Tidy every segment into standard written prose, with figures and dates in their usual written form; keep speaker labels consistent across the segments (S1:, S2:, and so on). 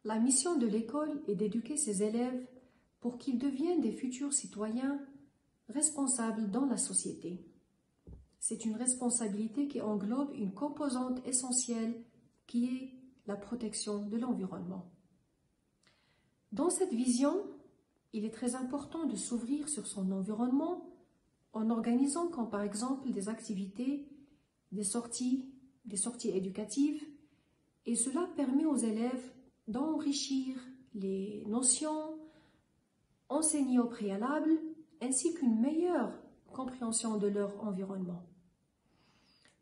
S1: La mission de l'école est d'éduquer ses élèves pour qu'ils deviennent des futurs citoyens responsables dans la société. C'est une responsabilité qui englobe une composante essentielle qui est la protection de l'environnement. Dans cette vision, il est très important de s'ouvrir sur son environnement en organisant comme par exemple des activités, des sorties éducatives, et cela permet aux élèves d'enrichir les notions enseignées au préalable ainsi qu'une meilleure compréhension de leur environnement.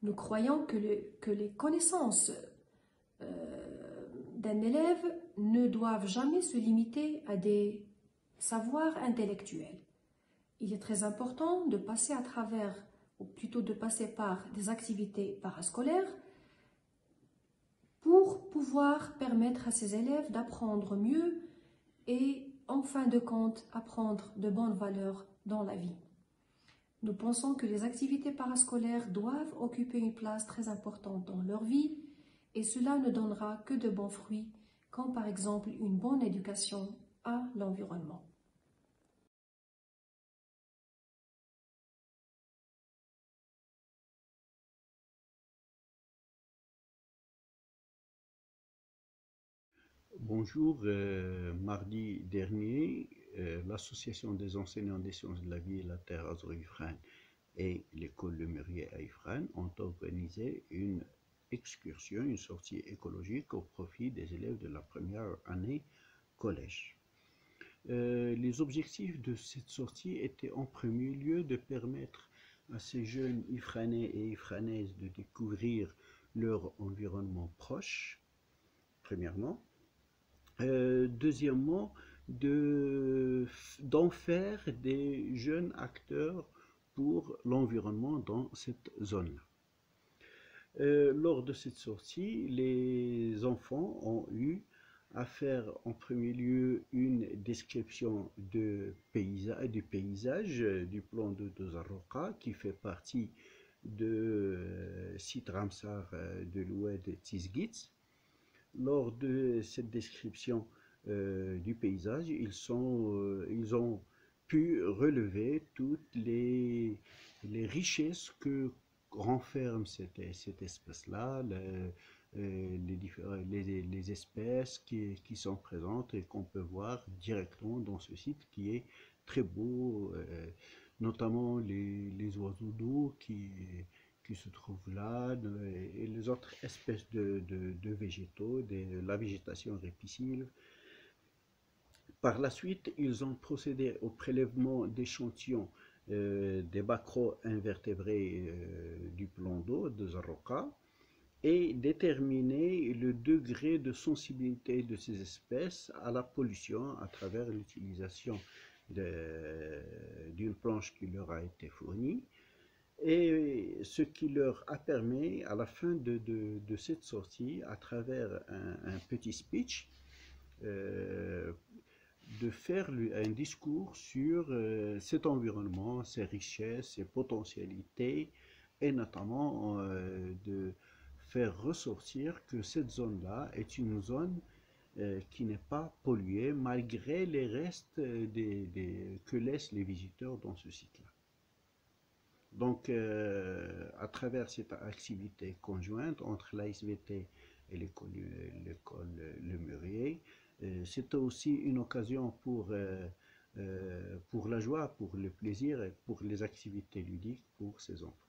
S1: Nous croyons que les connaissances d'un élève ne doivent jamais se limiter à des savoirs intellectuels. Il est très important de passer à travers, ou plutôt de passer par des activités parascolaires pour pouvoir permettre à ces élèves d'apprendre mieux et, en fin de compte, apprendre de bonnes valeurs dans la vie. Nous pensons que les activités parascolaires doivent occuper une place très importante dans leur vie et cela ne donnera que de bons fruits, comme par exemple une bonne éducation à l'environnement.
S2: Bonjour, mardi dernier, l'Association des enseignants des sciences de la vie et la terre à Ifrane et l'école Le Murier à Ifrane ont organisé une excursion, une sortie écologique au profit des élèves de la première année collège. Les objectifs de cette sortie étaient en premier lieu de permettre à ces jeunes Ifranais et Ifranaises de découvrir leur environnement proche, premièrement. Deuxièmement, d'en faire des jeunes acteurs pour l'environnement dans cette zone. Lors de cette sortie, les enfants ont eu à faire en premier lieu une description du paysage du plan de Zarroqa qui fait partie de site Ramsar de l'oued Tizgit. Lors de cette description du paysage, ils ont pu relever toutes les richesses que renferme cet espace-là, les espèces qui sont présentes et qu'on peut voir directement dans ce site qui est très beau, notamment les oiseaux d'eau qui se trouvent là, et les autres espèces de végétaux, la végétation ripisylve. Par la suite, ils ont procédé au prélèvement d'échantillons des macro-invertébrés du plan d'eau de Zarroqa et déterminer le degré de sensibilité de ces espèces à la pollution à travers l'utilisation d'une planche qui leur a été fournie. Et ce qui leur a permis, à la fin de cette sortie, à travers un petit speech, de faire un discours sur cet environnement, ses richesses, ses potentialités, et notamment de faire ressortir que cette zone-là est une zone qui n'est pas polluée malgré les restes que laissent les visiteurs dans ce site-là. Donc, à travers cette activité conjointe entre l'ASVT et l'école Le Murier, c'était aussi une occasion pour la joie, pour le plaisir et pour les activités ludiques pour ces enfants.